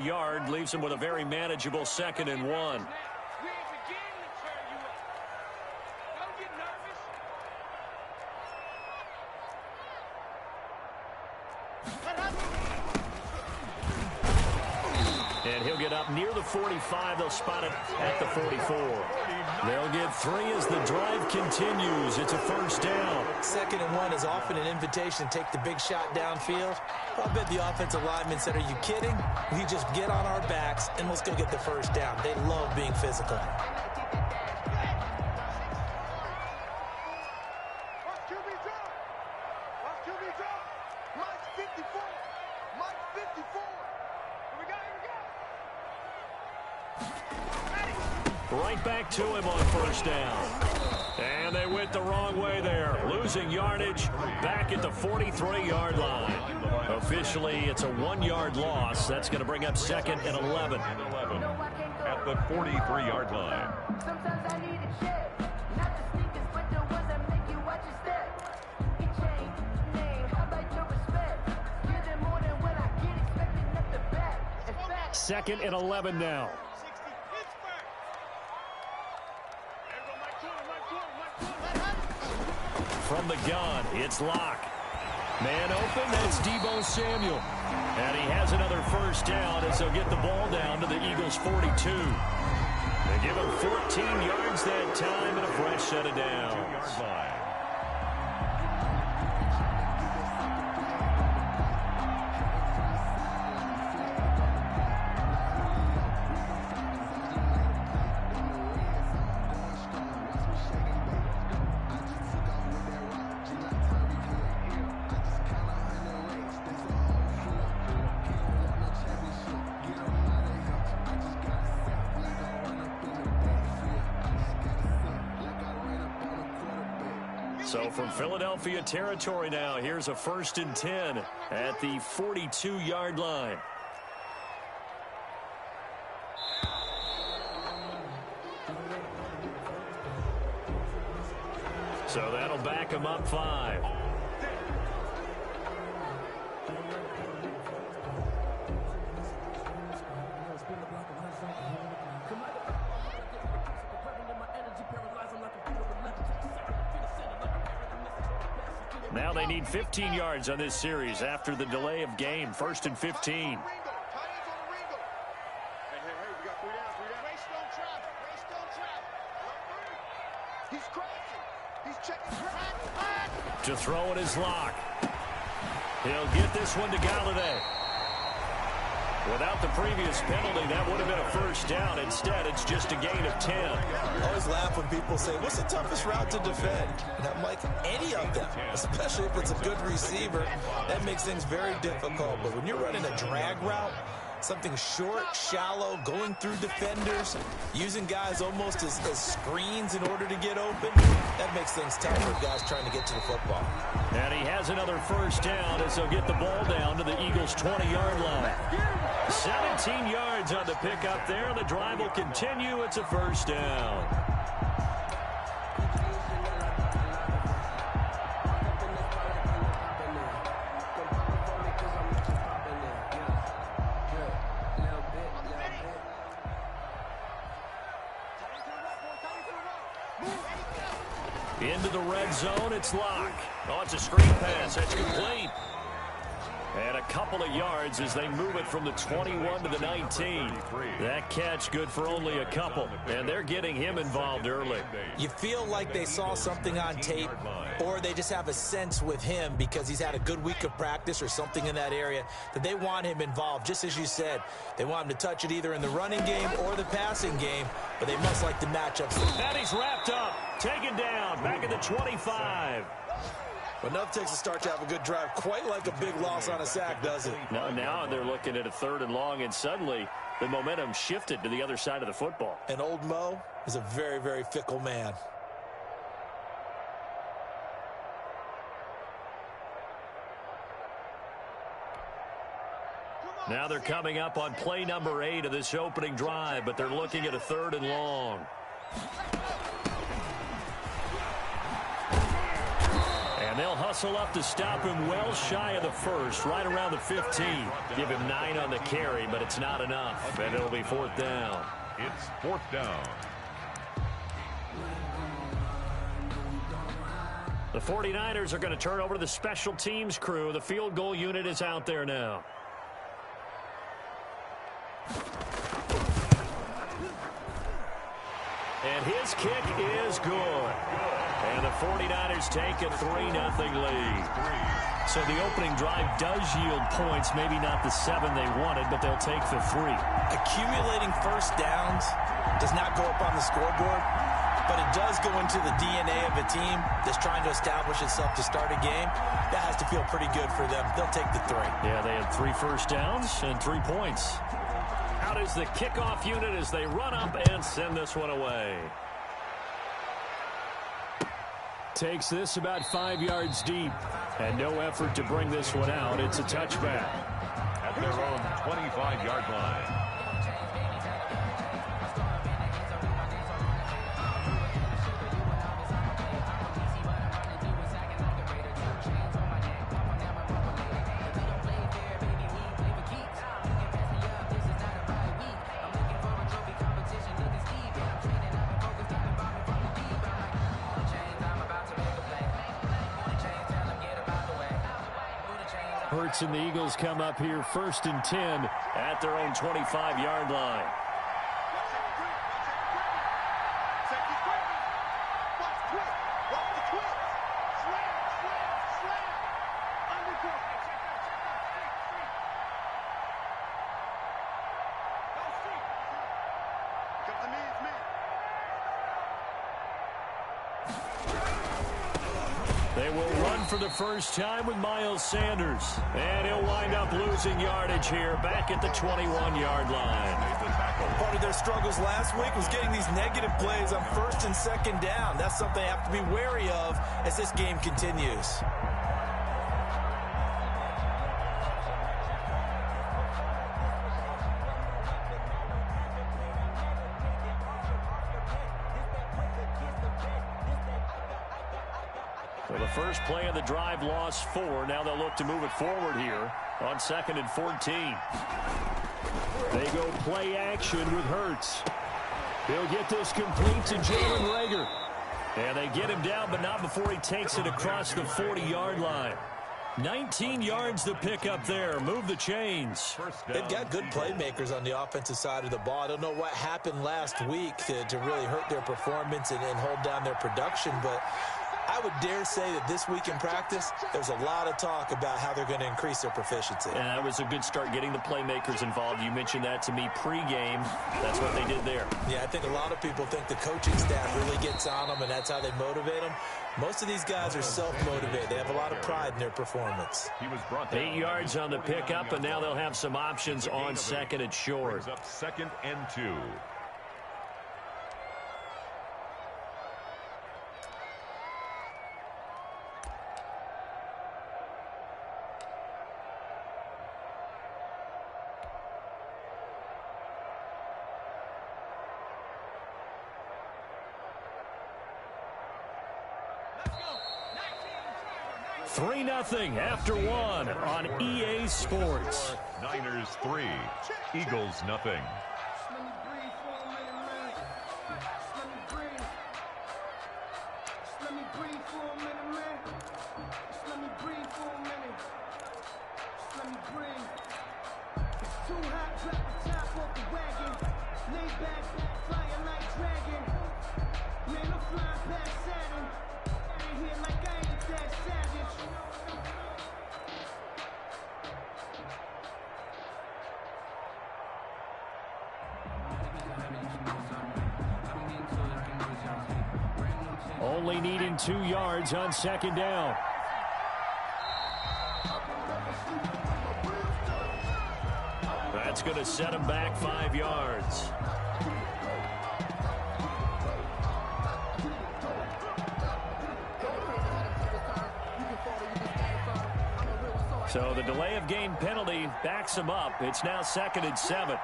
yard leaves him with a very manageable 2nd and 1. And he'll get up near the 45. They'll spot it at the 44. They'll get 3 as the drive continues. It's a 1st down. 2nd and 1 is often an invitation to take the big shot downfield. I bet the offensive linemen said, are you kidding? We just get on our backs and let's go get the 1st down. They love being physical. Right back to him on 1st down. And they went the wrong way there. Losing yardage back at the 43-yard line. Officially, it's a 1-yard loss. That's going to bring up 2nd and 11. At the 43-yard line. Sometimes I need a check. Not the sneakers, but the ones that make you watch your step. You change name, how about your respect? Give them more than what I get expected at the back. 2nd and 11 now. From the gun, it's Locke. Man open, that's Deebo Samuel. And he has another 1st down as they'll get the ball down to the Eagles' 42. They give him 14 yards that time and a fresh set of downs. So from Philadelphia territory now, here's a 1st and 10 at the 42-yard line. So that'll back him up 5. Now they need 15 yards on this series after the delay of game. 1st and 15. To throw it is Locke. He'll get this one to Galladay. Without the previous penalty, that would have been a 1st down. Instead, it's just a gain of 10. I always laugh when people say, what's the toughest route to defend? And I'm like, any of them, especially if it's a good receiver. That makes things very difficult. But when you're running a drag route, something short, shallow, going through defenders, using guys almost as screens in order to get open, that makes things tough for guys trying to get to the football. And he has another 1st down as they'll get the ball down to the Eagles' 20-yard line. 17 yards on the pickup there. The drive will continue. It's a 1st down. Into the red zone, it's Locke. Oh, it's a screen pass. That's complete. And a couple of yards as they move it from the 21 to the 19. That catch good for only a couple. And they're getting him involved early. You feel like they saw something on tape, or they just have a sense with him because he's had a good week of practice or something in that area that they want him involved. Just as you said, they want him to touch it either in the running game or the passing game, but they must like the matchups. And he's wrapped up, taken down, back at the 25. But enough takes a start to have a good drive, quite like a big loss on a sack, does it? Now they're looking at a 3rd and long, and suddenly the momentum shifted to the other side of the football. And old Mo is a very, very fickle man. Now they're coming up on play number 8 of this opening drive, but they're looking at a 3rd and long. And they'll hustle up to stop him well shy of the first, right around the 15. Give him 9 on the carry, but it's not enough, and it'll be 4th down. It's 4th down. The 49ers are going to turn over to the special teams crew. The field goal unit is out there now. And his kick is good. And the 49ers take a 3-0 lead. So the opening drive does yield points, maybe not the 7 they wanted, but they'll take the 3. Accumulating first downs does not go up on the scoreboard, but it does go into the DNA of a team that's trying to establish itself to start a game. That has to feel pretty good for them. They'll take the 3. Yeah, they had 3 first downs and 3 points. Out is the kickoff unit as they run up and send this one away. Takes this about 5 yards deep, and no effort to bring this one out. It's a touchback. At their own 25-yard line. Hurts and the Eagles come up here 1st and 10 at their own 25-yard line. They will run for the first time with Miles Sanders. And he'll wind up losing yardage here back at the 21-yard line. Part of their struggles last week was getting these negative plays on 1st and 2nd down. That's something they have to be wary of as this game continues. So the first play of the drive lost 4. Now they'll look to move it forward here on 2nd and 14. They go play action with Hurts. He'll get this complete to Jalen Reagor. And they get him down, but not before he takes it across the 40-yard line. 19 yards to pick up there. Move the chains. They've got good playmakers on the offensive side of the ball. I don't know what happened last week to really hurt their performance and hold down their production, but I would dare say that this week in practice, there's a lot of talk about how they're going to increase their proficiency. And that was a good start getting the playmakers involved. You mentioned that to me pregame. That's what they did there. Yeah, I think a lot of people think the coaching staff really gets on them, and that's how they motivate them. Most of these guys are self-motivated. They have a lot of pride in their performance. He was brought down 8 yards on the pickup, and now they'll have some options on 2nd and short. Brings up 2nd and 2. Three 0 after 1 on EA Sports. Niners 3, Eagles nothing. Only needing 2 yards on 2nd down. That's going to set him back 5 yards. So the delay of game penalty backs him up. It's now 2nd and 7.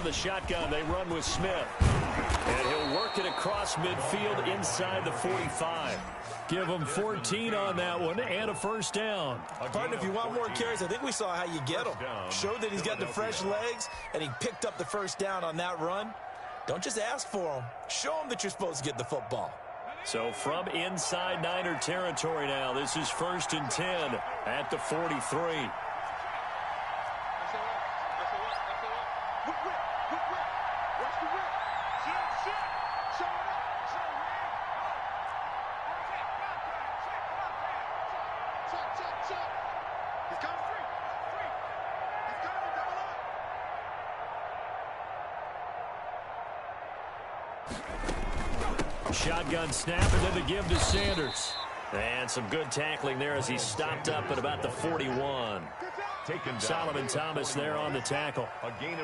of the shotgun. They run with Smith. And he'll work it across midfield inside the 45. Give him 14 on that one and a first down. Partner, if you want more carries, I think we saw how you get him. Showed that he's got the fresh legs, and he picked up the first down on that run. Don't just ask for him. Show him that you're supposed to get the football. So from inside Niner territory now, this is 1st and 10 at the 43. Shotgun snap, and then the give to Sanders. And some good tackling there as he stopped up at about the 41. Solomon Thomas there on the tackle.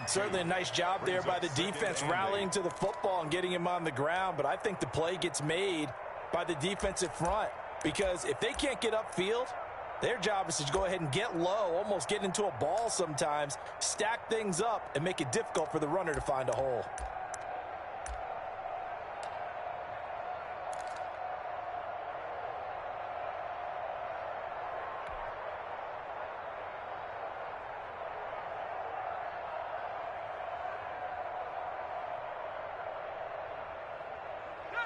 Certainly a nice job there by the defense rallying to the football and getting him on the ground, but I think the play gets made by the defensive front because if they can't get upfield, their job is to go ahead and get low, almost get into a ball sometimes, stack things up, and make it difficult for the runner to find a hole.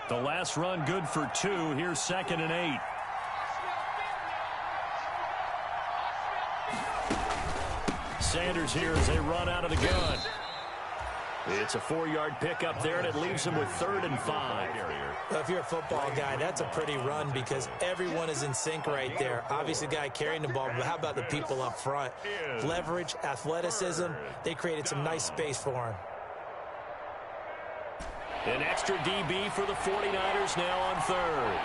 The last run good for 2. Here's 2nd and 8. Sanders here as they run out of the gun. It's a 4-yard pickup there, and it leaves them with 3rd and 5. Well, if you're a football guy, that's a pretty run because everyone is in sync right there. Obviously, the guy carrying the ball, but how about the people up front? Leverage, athleticism, they created some nice space for him. An extra DB for the 49ers now on 3rd.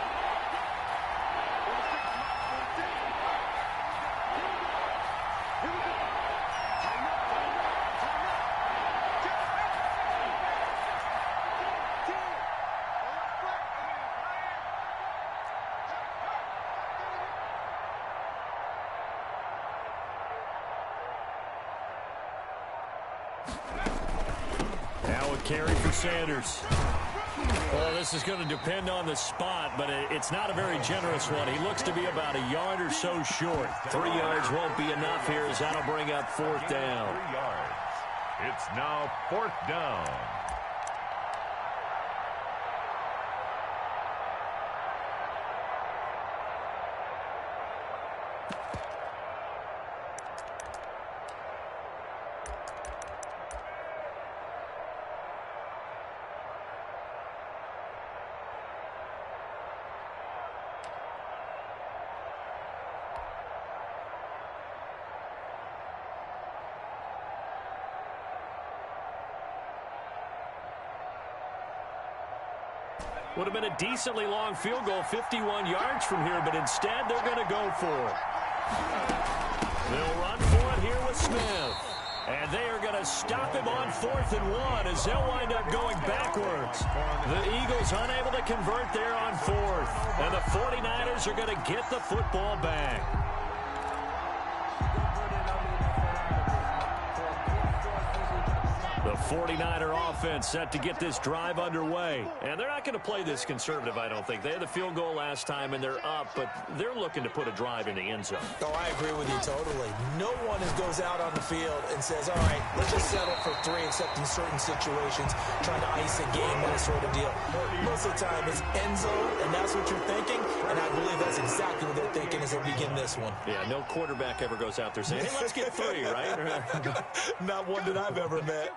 Now a carry for Sanders. Well, this is going to depend on the spot, but it's not a very generous one. He looks to be about a yard or so short. 3 yards won't be enough here as that'll bring up 4th down. 3 yards. It's now 4th down. Would have been a decently long field goal, 51 yards from here, but instead they're going to go for it. They'll run for it here with Smith. And they are going to stop him on 4th and 1 as they'll wind up going backwards. The Eagles unable to convert there on 4th. And the 49ers are going to get the football back. The 49er offense set to get this drive underway. And they're not going to play this conservative, I don't think. They had the field goal last time, and they're up, but they're looking to put a drive in the end zone. Oh, I agree with you totally. No one goes out on the field and says, all right, let's just settle for 3, except in certain situations, trying to ice a game, that sort of deal. Most of the time, it's end zone, and that's what you're thinking, and I believe that's exactly what they're thinking as they begin this one. Yeah, no quarterback ever goes out there saying, hey, let's get 3, right? Not one that I've ever met.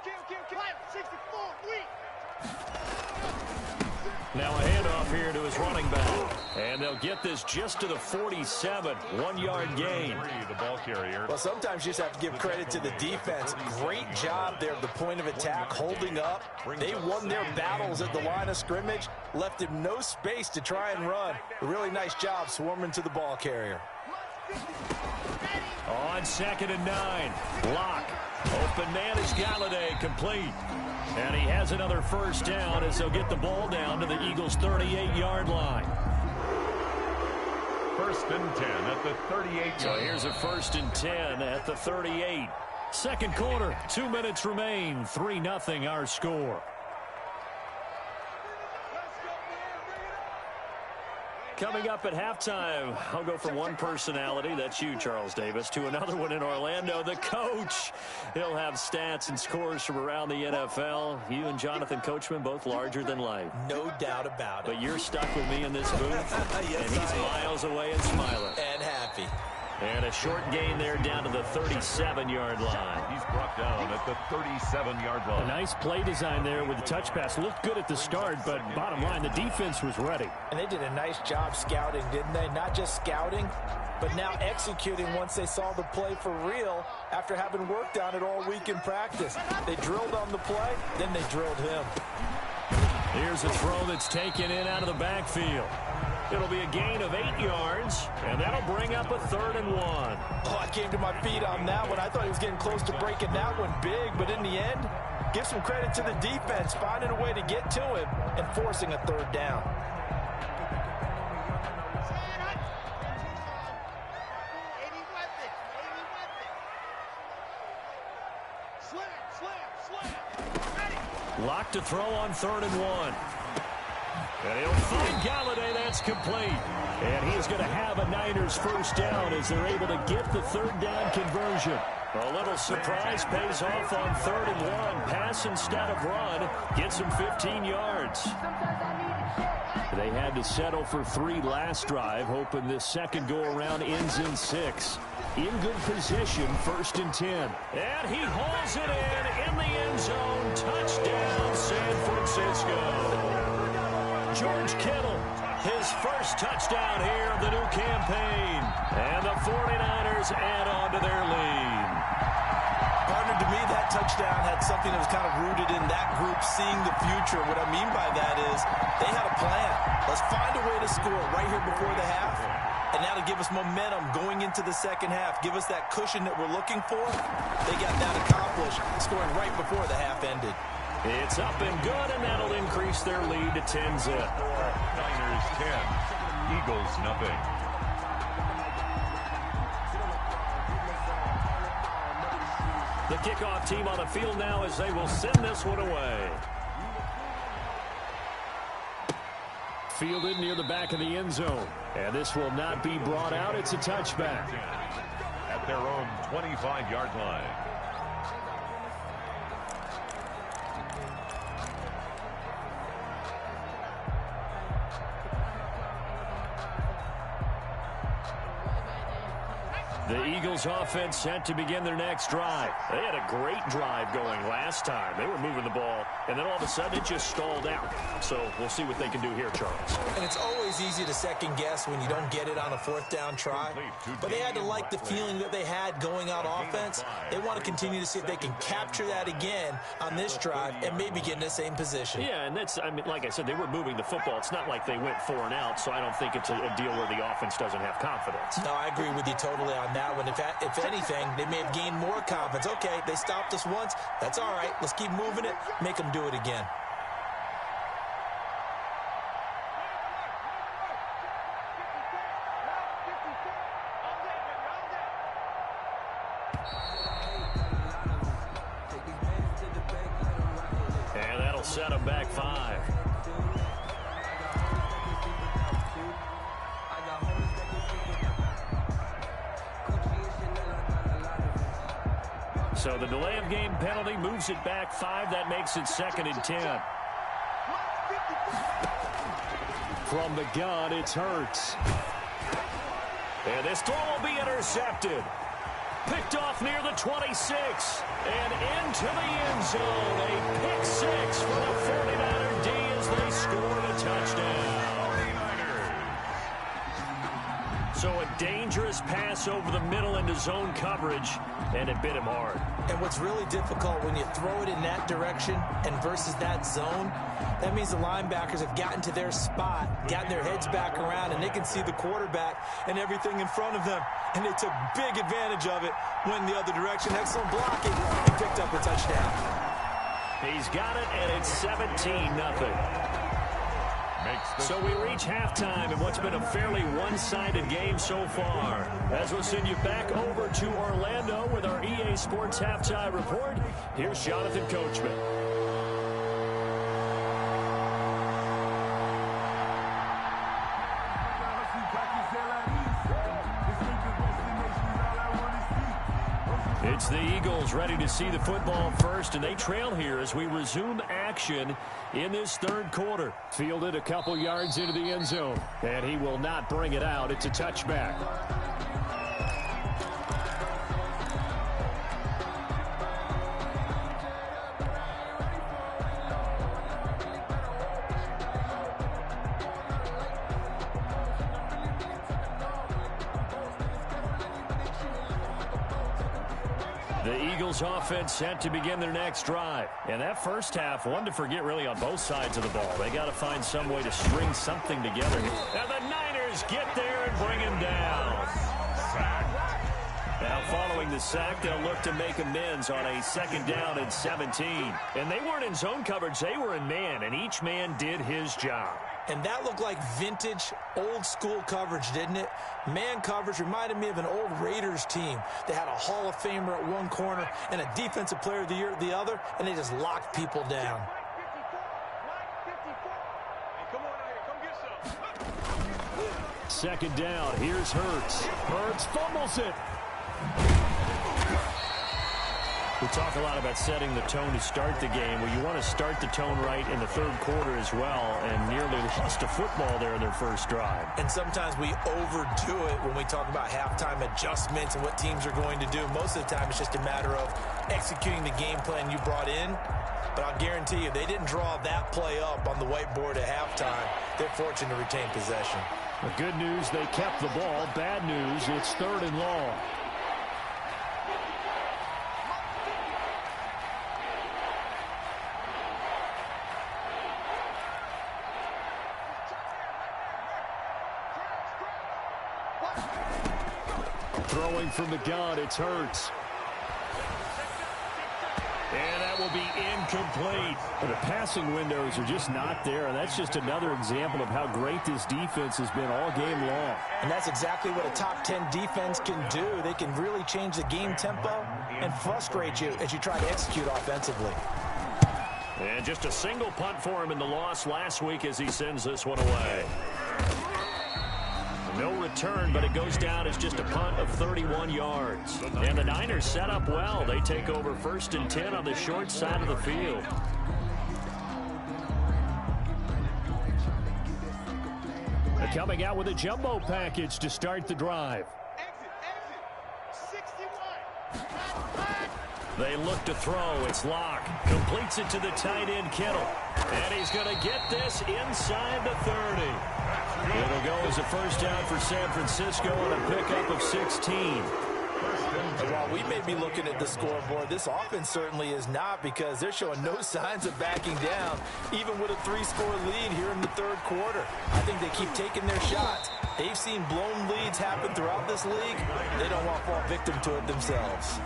Now a handoff here to his running back. And they'll get this just to the 47. 1-yard gain. The ball carrier. Well, sometimes you just have to give credit to the defense. Great job there at the point of attack, holding up. They won their battles at the line of scrimmage, left him no space to try and run. A really nice job swarming to the ball carrier. On 2nd and 9. Lock. Open man is Galladay, complete. And he has another first down as they'll get the ball down to the Eagles' 38-yard line. 1st and 10 at the 38. So here's a 1st and 10 at the 38. Second quarter, 2 minutes remain, 3-0 our score. Coming up at halftime, I'll go from one personality, that's you, Charles Davis, to another one in Orlando, the coach. He'll have stats and scores from around the NFL. You and Jonathan Coachman, both larger than life. No doubt about it. But you're stuck with me in this booth, Yes, and he's miles away and smiling. And happy. And a short gain there down to the 37-yard line. He's brought down at the 37-yard line. A nice play design there with the touch pass. Looked good at the start, but bottom line, the defense was ready. And they did a nice job scouting, didn't they? Not just scouting, but now executing once they saw the play for real after having worked on it all week in practice. They drilled on the play, then they drilled him. Here's a throw that's taken in out of the backfield. It'll be a gain of 8 yards, and that'll bring up a 3rd and 1. Oh, I came to my feet on that one. I thought he was getting close to breaking that one big, but in the end, give some credit to the defense, finding a way to get to him and forcing a 3rd down. Locked to throw on 3rd and 1. And he'll find Galladay. That's complete. And he's going to have a Niners first down as they're able to get the 3rd down conversion. A little surprise pays off on 3rd and 1. Pass instead of run. Gets him 15 yards. They had to settle for 3 last drive, hoping this second go-around ends in 6. In good position, 1st and 10. And he hauls it in the end zone. Touchdown, San Francisco. George Kittle, his first touchdown here of the new campaign. And the 49ers add on to their lead. Partner, to me, that touchdown had something that was kind of rooted in that group seeing the future. What I mean by that is they had a plan. Let's find a way to score right here before the half. And now to give us momentum going into the second half, give us that cushion that we're looking for. They got that accomplished, scoring right before the half ended. It's up and good, and that'll increase their lead to 10-zip. Niners 10, Eagles nothing. The kickoff team on the field now as they will send this one away. Fielded near the back of the end zone. And this will not be brought out. It's a touchback. At their own 25-yard line. The Eagles offense set to begin their next drive. They had a great drive going last time. They were moving the ball, and then all of a sudden it just stalled out. So we'll see what they can do here, Charles. And it's always easy to second guess when you don't get it on a 4th down try. But they had to like the feeling that they had going out offense. They want to continue to see if they can capture that again on this drive and maybe get in the same position. Yeah, and that's, I mean, like I said, they were moving the football. It's not like they went 4 and out, so I don't think it's a deal where the offense doesn't have confidence. No, I agree with you totally on that one. If anything, they may have gained more confidence. Okay, they stopped us once. That's all right. Let's keep moving it. Make them do it again. And that'll set them back 5. So the delay of game penalty moves it back 5. That makes it 2nd and 10. From the gun, it's Hurts. And this throw will be intercepted. Picked off near the 26. And into the end zone. A pick 6 for the 49er D as they score a touchdown. So a dangerous pass over the middle into zone coverage, and it bit him hard. And what's really difficult when you throw it in that direction and versus that zone, that means the linebackers have gotten to their spot, gotten their heads back around, and they can see the quarterback and everything in front of them. And they took big advantage of it, went in the other direction. Excellent blocking, and picked up a touchdown. He's got it, and it's 17-0. So we reach halftime in what's been a fairly one-sided game so far. As we'll send you back over to Orlando with our EA Sports Halftime Report, here's Jonathan Coachman. It's the Eagles ready to see the football first, and they trail here as we resume action in this third quarter. Fielded a couple yards into the end zone, and he will not bring it out. It's a touchback. The Eagles offense set to begin their next drive. And that first half, one to forget really on both sides of the ball. They got to find some way to string something together. Now the Niners get there and bring him down. Now following the sack, they'll look to make amends on a 2nd down and 17. And they weren't in zone coverage, they were in man, and each man did his job. And that looked like vintage, old-school coverage, didn't it? Man coverage reminded me of an old Raiders team. They had a Hall of Famer at one corner and a Defensive Player of the Year at the other, and they just locked people down. Second down, here's Hurts. Hurts fumbles it. We talk a lot about setting the tone to start the game. Well, you want to start the tone right in the third quarter as well, and nearly lost a football there in their first drive. And sometimes we overdo it when we talk about halftime adjustments and what teams are going to do. Most of the time, it's just a matter of executing the game plan you brought in. But I'll guarantee you, they didn't draw that play up on the whiteboard at halftime. They're fortunate to retain possession. The good news, they kept the ball. Bad news, it's 3rd and long. Throwing from the gun, it's Hurts. And that will be incomplete. The passing windows are just not there, and that's just another example of how great this defense has been all game long. And that's exactly what a top 10 defense can do. They can really change the game tempo and frustrate you as you try to execute offensively. And just a single punt for him in the loss last week as he sends this one away. No return, but it goes down as just a punt of 31 yards. And the Niners set up well. They take over 1st and 10 on the short side of the field. They're coming out with a jumbo package to start the drive. They look to throw. It's Locke. Completes it to the tight end, Kittle. And he's going to get this inside the 30. It'll go as a first down for San Francisco on a pickup of 16. And while we may be looking at the scoreboard, this offense certainly is not, because they're showing no signs of backing down, even with a 3-score lead here in the third quarter. I think they keep taking their shots. They've seen blown leads happen throughout this league. They don't want to fall victim to it themselves.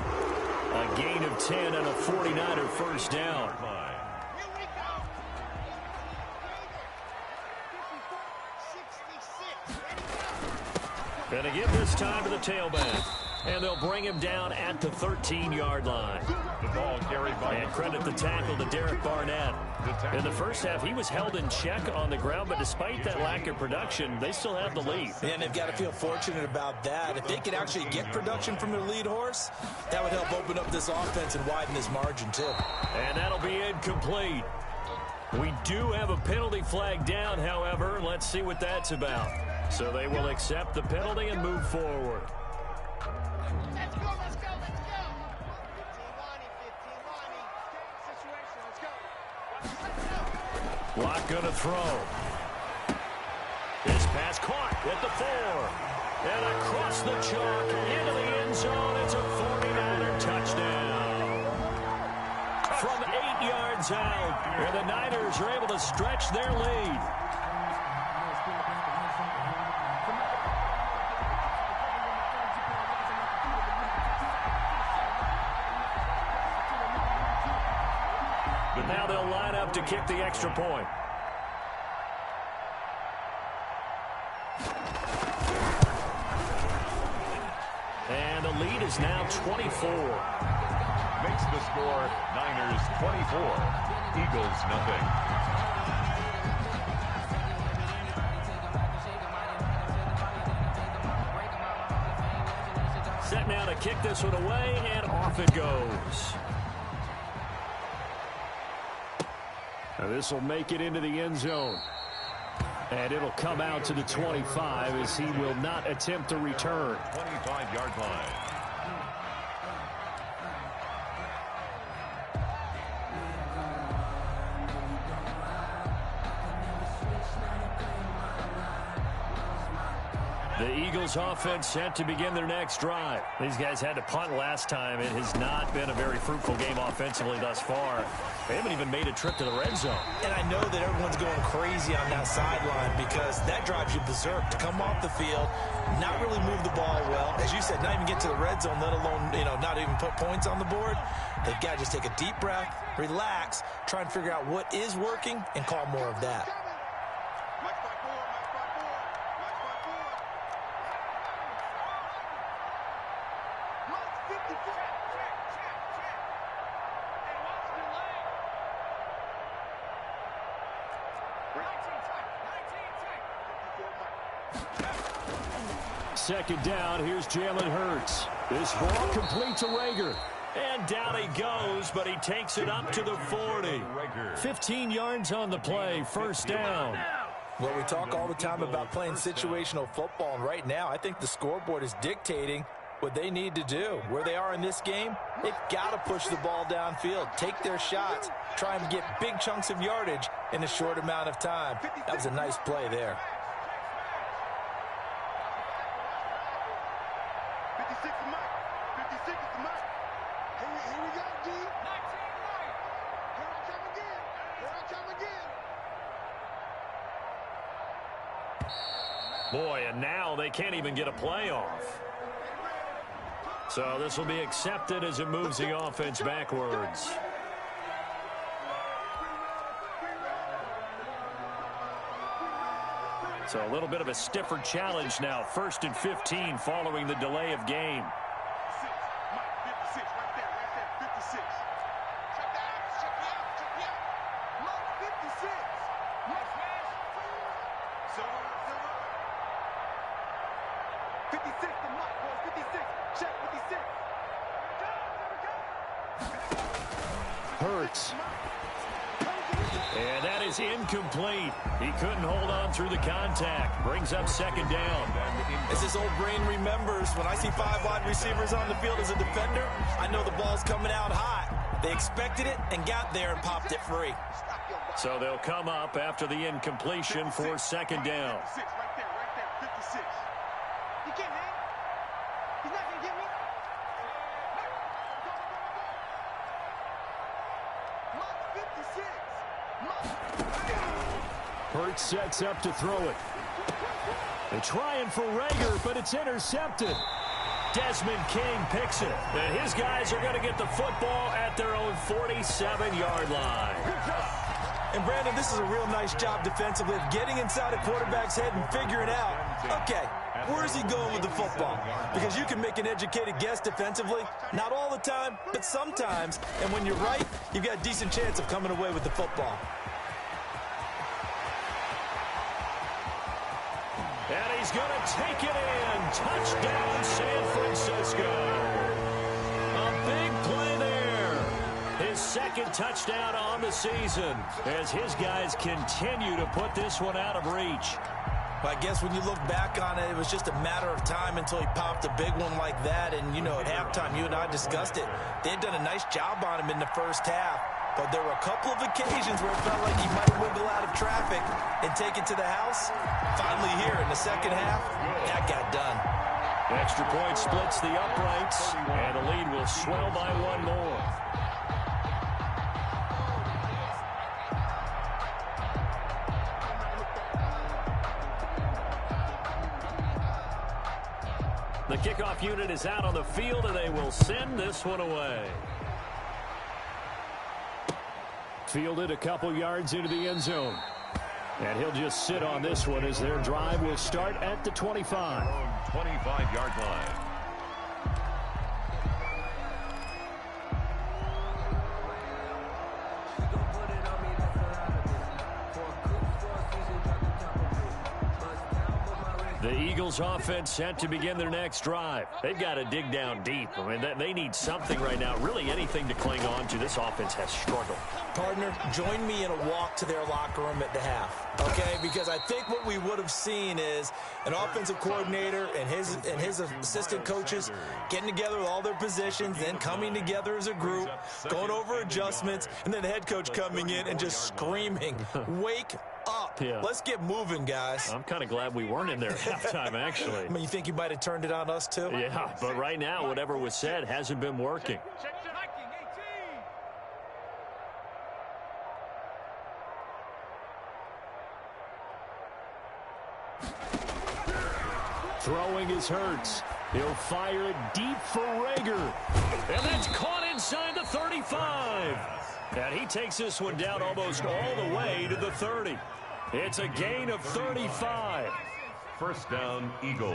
A gain of 10 and a 49er first down. Gonna give this time to the tailback. And they'll bring him down at the 13-yard line. The ball carried by... And credit the tackle to Derek Barnett. In the first half, he was held in check on the ground, but despite that lack of production, they still have the lead. And they've got to feel fortunate about that. If they could actually get production from their lead horse, that would help open up this offense and widen this margin, too. And that'll be incomplete. We do have a penalty flag down, however. Let's see what that's about. So they will accept the penalty and move forward. Let's go, let's go, let's go. 15-Lonnie, 15-Lonnie. Situation, let's go. Locke gonna throw. This pass caught at the 4. And across the chalk into the end zone. It's a 49er touchdown. From 8 yards out. And the Niners are able to stretch their lead. But now they'll line up to kick the extra point. And the lead is now 24. Makes the score Niners 24, Eagles nothing. Set now to kick this one away, and off it goes. Now this will make it into the end zone. And it'll come out to the 25 as he will not attempt to return. 25-yard line. The Eagles offense set to begin their next drive. These guys had to punt last time. It has not been a very fruitful game offensively thus far. They haven't even made a trip to the red zone. And I know that everyone's going crazy on that sideline because that drives you berserk to come off the field, not really move the ball well. As you said, not even get to the red zone, let alone, not even put points on the board. They've got to just take a deep breath, relax, try and figure out what is working, and call more of that. Second down, here's Jalen Hurts. This ball complete to Rager. And down he goes, but he takes it up to the 40. 15 yards on the play, first down. Well, we talk all the time about playing situational football, and right now I think the scoreboard is dictating what they need to do. Where they are in this game, they've got to push the ball downfield, take their shots, try and get big chunks of yardage in a short amount of time. That was a nice play there. 56 is Mike. 56 is Mike. Here we go, G. 19 right. Here I come again. Here I come again. Boy, and now they can't even get a play off. So this will be accepted as it moves the offense backwards. So a little bit of a stiffer challenge now. 1st and 15 following the delay of game. 56 right there, 56. Check me out. Mike 56. Nice pass. Silver. 56 to Mike, boys. 56. Check 56. Hurts. And that is incomplete. He couldn't hold on through the contact. Brings up second down. As this old brain remembers, when I see 5 wide receivers on the field as a defender, I know the ball's coming out hot. They expected it and got there and popped it free. So they'll come up after the incompletion for second down. 56 right there, 56. He can't hang. He's not going to get me. Mike 56. Hurts sets up to throw it. They're trying for Rager, but it's intercepted. Desmond King picks it. And his guys are going to get the football at their own 47-yard line. And Brandon, this is a real nice job defensively of getting inside a quarterback's head and figuring out, okay, where's he going with the football? Because you can make an educated guess defensively, not all the time, but sometimes. And when you're right, you've got a decent chance of coming away with the football. And he's going to take it in. Touchdown, San Francisco. A big play there. His second touchdown on the season as his guys continue to put this one out of reach. Well, I guess when you look back on it, it was just a matter of time until he popped a big one like that. And, at halftime, you and I discussed it. They had done a nice job on him in the first half. But there were a couple of occasions where it felt like he might wiggle out of traffic and take it to the house. Finally here in the second half, that got done. Extra point splits the uprights, and the lead will swell by one more. The kickoff unit is out on the field, and they will send this one away. Fielded a couple yards into the end zone. And he'll just sit on this one as their drive will start at the 25. 25-yard line. The Eagles offense set to begin their next drive. They've got to dig down deep. I mean, they need something right now, really anything to cling on to. This offense has struggled. Partner, join me in a walk to their locker room at the half, okay? Because I think what we would have seen is an offensive coordinator and his assistant coaches getting together with all their positions, then coming together as a group, going over adjustments, and then the head coach coming in and just screaming, "Wake up. Yeah. Let's get moving, guys." I'm kind of glad we weren't in there at halftime, actually. I mean, you think he might have turned it on us, too? Yeah, but right now, whatever was said hasn't been working. Throwing is Hurts. He'll fire it deep for Rager. And that's caught inside the 35. And he takes this one down almost all the way to the 30. It's a gain of 35. First down, Eagles.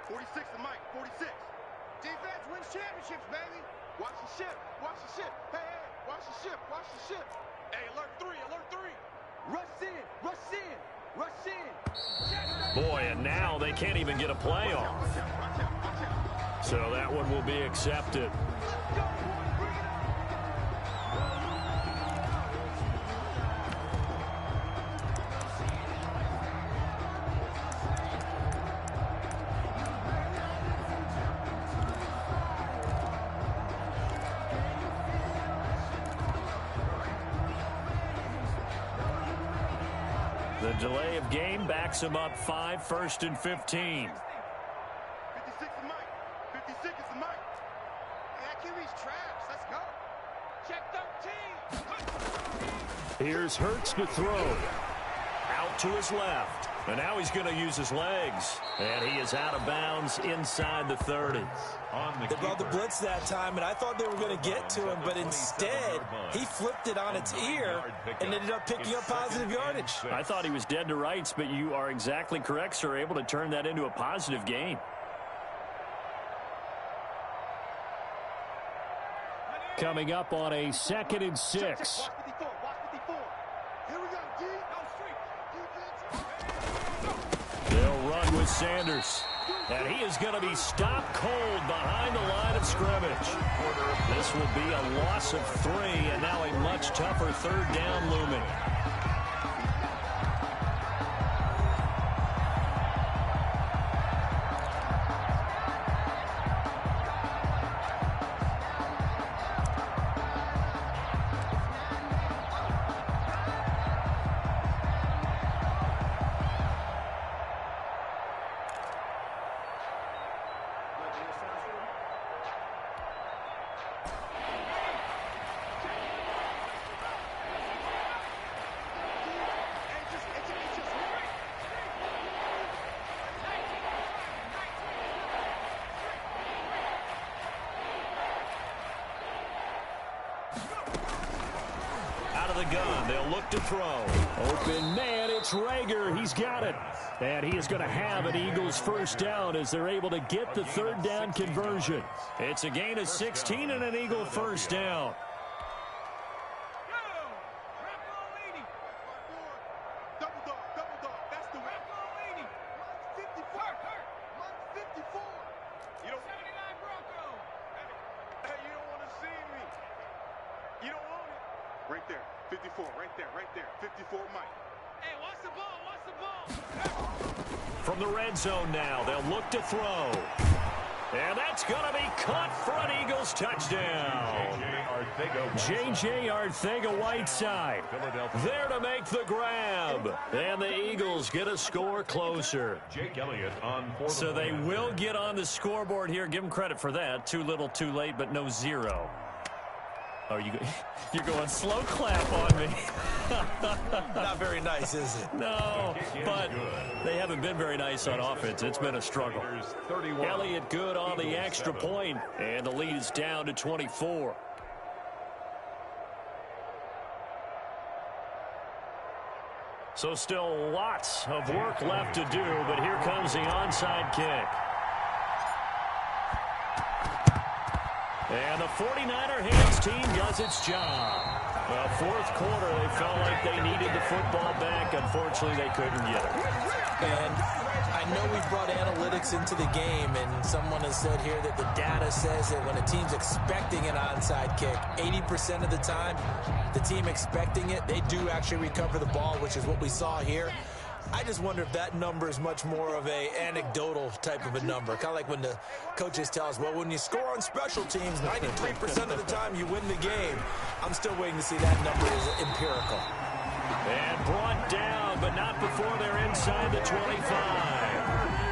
46 to Mike, 46. Defense wins championships, baby. Watch the ship, watch the ship. Hey, hey, watch the ship, watch the ship. Hey, alert 3, alert 3. Rush in, rush in, rush in. Boy, and now they can't even get a play off. So that one will be accepted. The delay of game backs him up 5, 1st and 15. 56 to Mike, 56 is the Mike. Hey, that QB's trash, let's go. Check 13. Here's Hurts to throw. Out to his left. And now he's going to use his legs. And he is out of bounds inside the 30. They brought the blitz that time, and I thought they were going to get to him, but instead, he flipped it on its ear and ended up picking up positive yardage. I thought he was dead to rights, but you are exactly correct, sir. Able to turn that into a positive gain. Coming up on a 2nd and 6. Watch 54, watch 54. Here we go, D. They'll run with Sanders. And he is going to be stopped cold behind the line of scrimmage. This will be a loss of 3, and now a much tougher 3rd down looming. Gun. They'll look to throw. Open man, it's Rager. He's got it. And he is going to have an Eagles 1st down as they're able to get the 3rd down conversion. It's a gain of 16 and an Eagle 1st down. Right there, 54, right there, 54, Mike. Hey, watch the ball. From the red zone now, they'll look to throw. And that's going to be caught for an Eagles touchdown. J.J. Arcega-Whiteside there to make the grab. And the Eagles get a score closer. So they will get on the scoreboard here. Give them credit for that. Too little, too late, but no 0. Oh, you're going slow clap on me. Not very nice, is it? No, but they haven't been very nice on offense. It's been a struggle. Elliott good on the extra point, and the lead is down to 24. So still lots of work left to do, but here comes the onside kick. And the 49er hands team does its job. Well, 4th quarter, they felt like they needed to football back. Unfortunately, they couldn't get it. And I know we brought analytics into the game, and someone has said here that the data says that when a team's expecting an onside kick, 80% of the time, the team expecting it, they do actually recover the ball, which is what we saw here. I just wonder if that number is much more of a anecdotal type of a number. Kind of like when the coaches tell us, well, when you score on special teams, 93% of the time you win the game. I'm still waiting to see that number is empirical. And brought down, but not before they're inside the 25.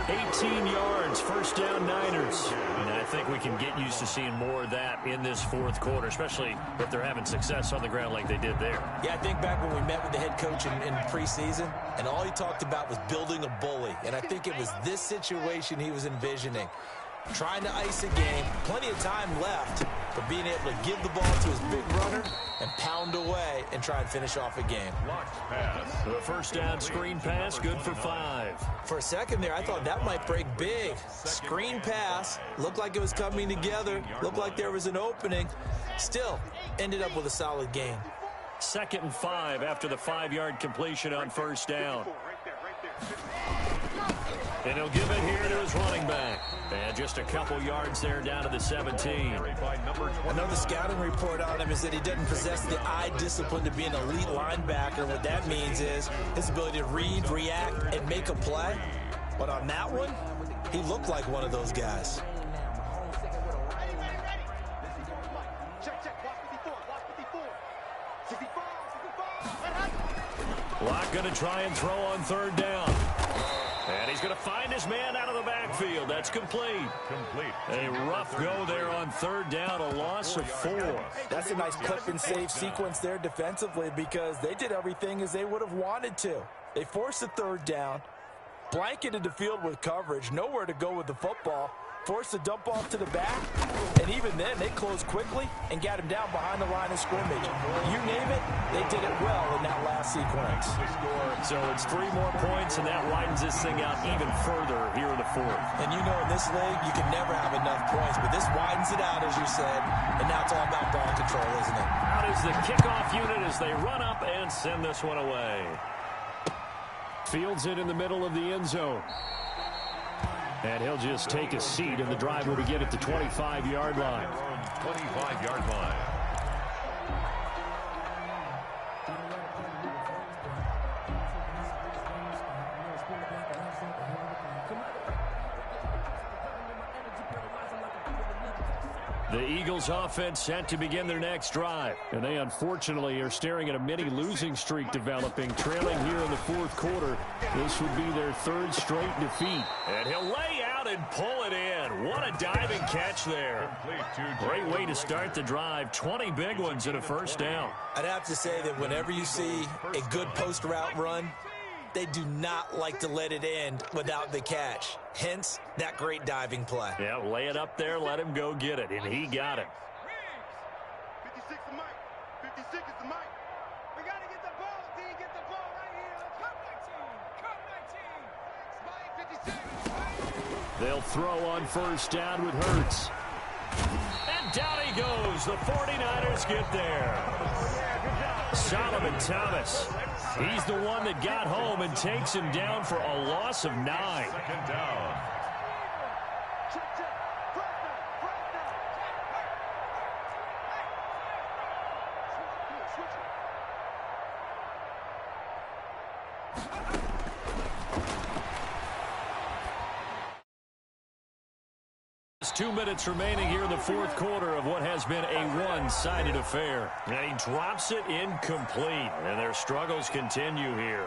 18 yards, first down Niners. And I think we can get used to seeing more of that in this fourth quarter, especially if they're having success on the ground like they did there. Yeah, I think back when we met with the head coach in preseason, and all he talked about was building a bully. And I think it was this situation he was envisioning. Trying to ice a game, plenty of time left, but being able to give the ball to his big runner and pound away and try and finish off a game. The first down screen pass, good for 5. For a second there, I thought that might break big. Screen pass, looked like it was coming together, looked like there was an opening. Still, ended up with a solid gain. 2nd and 5 after the 5-yard completion on first down. And he'll give it here to his running back. And just a couple yards there down to the 17. I know the scouting report on him is that he doesn't possess the eye discipline to be an elite linebacker. What that means is his ability to read, react, and make a play. But on that one, he looked like one of those guys. Locke going to try and throw on third down. And he's going to find his man out of the backfield. That's complete. A rough go there on third down, a loss of 4. That's a nice clip and save sequence there defensively because they did everything as they would have wanted to. They forced the third down, blanketed the field with coverage, nowhere to go with the football, forced the dump off to the back, and even then they closed quickly and got him down behind the line of scrimmage. You name it, they did it well in that last sequence. So it's 3 more points, and that widens this thing out even further here in the fourth. And you know in this league, you can never have enough points, but this widens it out, as you said, and now it's all about ball control, isn't it? Out is the kickoff unit as they run up and send this one away. Fields it in the middle of the end zone. And he'll just take a seat, and the drive will begin at the 25-yard line. 25-yard line. The Eagles offense set to begin their next drive. And they unfortunately are staring at a mini losing streak developing, trailing here in the fourth quarter. This would be their 3rd straight defeat. And he'll lay out and pull it in. What a diving catch there. Great way to start the drive. 20 big ones and a first down. I'd have to say that whenever you see a good post route run, they do not like to let it end without the catch. Hence, that great diving play. Yeah, lay it up there, let him go get it, and he got it. 56 the mic. 56 is the mic. We got to get the ball, D. Get the ball right here. Come 19. Come 19. Spike 56. They'll throw on first down with Hurts. And down he goes. The 49ers get there. Solomon Thomas. He's the one that got home and takes him down for a loss of 9. 2nd down. There's 2 minutes remaining here in the fourth quarter of what has been a one-sided affair. And he drops it incomplete. And their struggles continue here.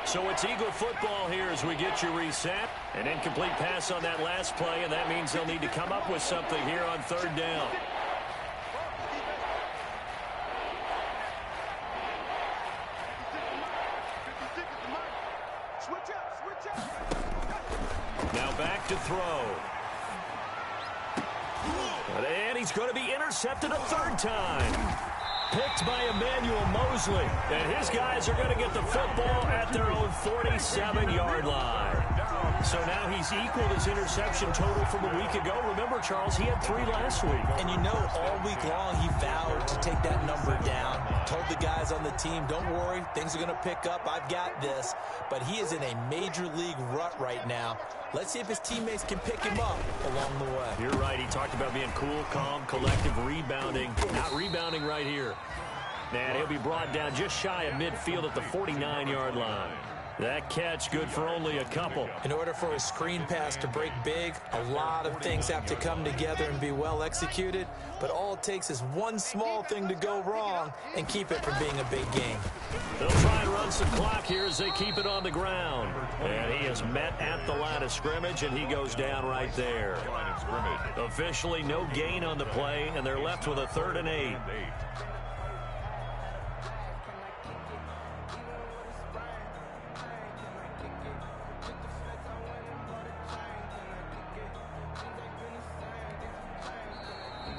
So it's Eagle football here as we get you reset. An incomplete pass on that last play, and that means they'll need to come up with something here on third down. Now back to throw. And he's going to be intercepted a 3rd time. picked by Emmanuel Mosley. And his guys are going to get the football at their own 47-yard line. So now he's equaled his interception total from a week ago. Remember, Charles, he had 3 last week. And you know, all week long he vowed to take that number down. Told the guys on the team, don't worry, things are going to pick up. I've got this. But he is in a major league rut right now. Let's see if his teammates can pick him up along the way. You're right. He talked about being cool, calm, collective, rebounding. Not rebounding right here. And he'll be brought down just shy of midfield at the 49-yard line. That catch good for only a couple. In order for a screen pass to break big, a lot of things have to come together and be well executed. But all it takes is one small thing to go wrong and keep it from being a big game. They'll try and run some clock here as they keep it on the ground. And he is met at the line of scrimmage, and he goes down right there. Officially no gain on the play, and they're left with a 3rd and 8.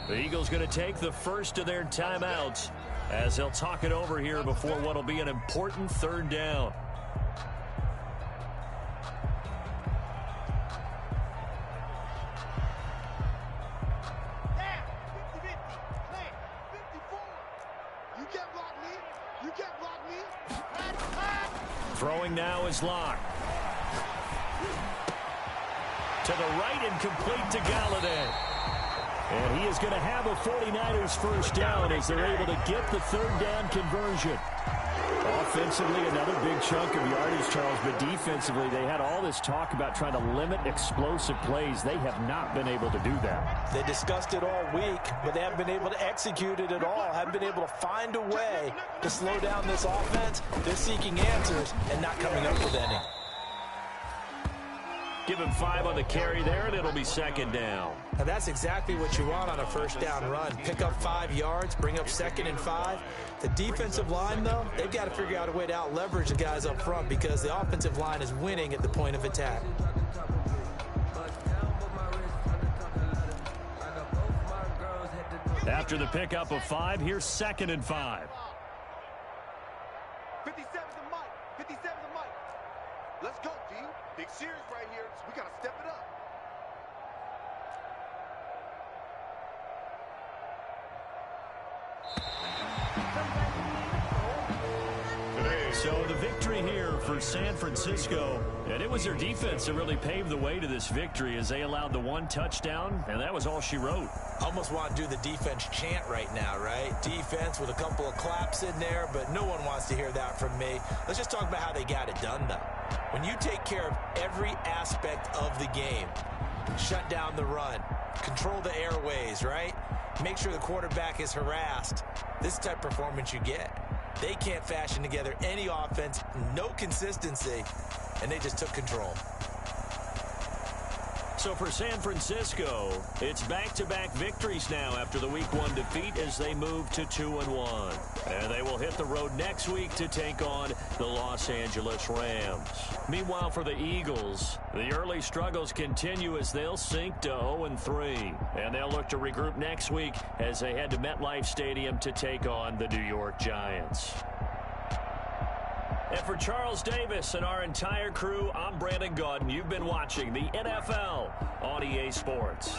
The Eagles going to take the first of their timeouts as they'll talk it over here before what will be an important 3rd down. Throwing now is Locke. To the right and complete to Galladay. And he is going to have a 49ers first down as they're able to get the 3rd down conversion. Offensively, another big chunk of yardage, Charles, but defensively, they had all this talk about trying to limit explosive plays. They have not been able to do that. They discussed it all week, but they haven't been able to execute it at all. Haven't been able to find a way to slow down this offense. They're seeking answers and not coming up with any. Give him 5 on the carry there, and it'll be 2nd down. Now that's exactly what you want on a first down run. Pick up 5 yards, bring up 2nd and 5. The defensive line, though, they've got to figure out a way to out-leverage the guys up front because the offensive line is winning at the point of attack. After the pickup of 5, here's 2nd and 5. 57's the mic. 57's the mic. Let's go, D. Big series right here. So we got to step it up. So the victory here for San Francisco, and it was their defense that really paved the way to this victory as they allowed the 1 touchdown, and that was all she wrote. Almost want to do the defense chant right now, right? Defense with a couple of claps in there, but no one wants to hear that from me. Let's just talk about how they got it done, though. When you take care of every aspect of the game, shut down the run, control the airways, right? Make sure the quarterback is harassed. This type of performance you get. They can't fashion together any offense, no consistency, and they just took control. So for San Francisco, it's back-to-back victories now after the Week 1 defeat as they move to 2-1. And they will hit the road next week to take on the Los Angeles Rams. Meanwhile, for the Eagles, the early struggles continue as they'll sink to 0-3. And they'll look to regroup next week as they head to MetLife Stadium to take on the New York Giants. And for Charles Davis and our entire crew, I'm Brandon Gaudin. You've been watching the NFL on EA Sports.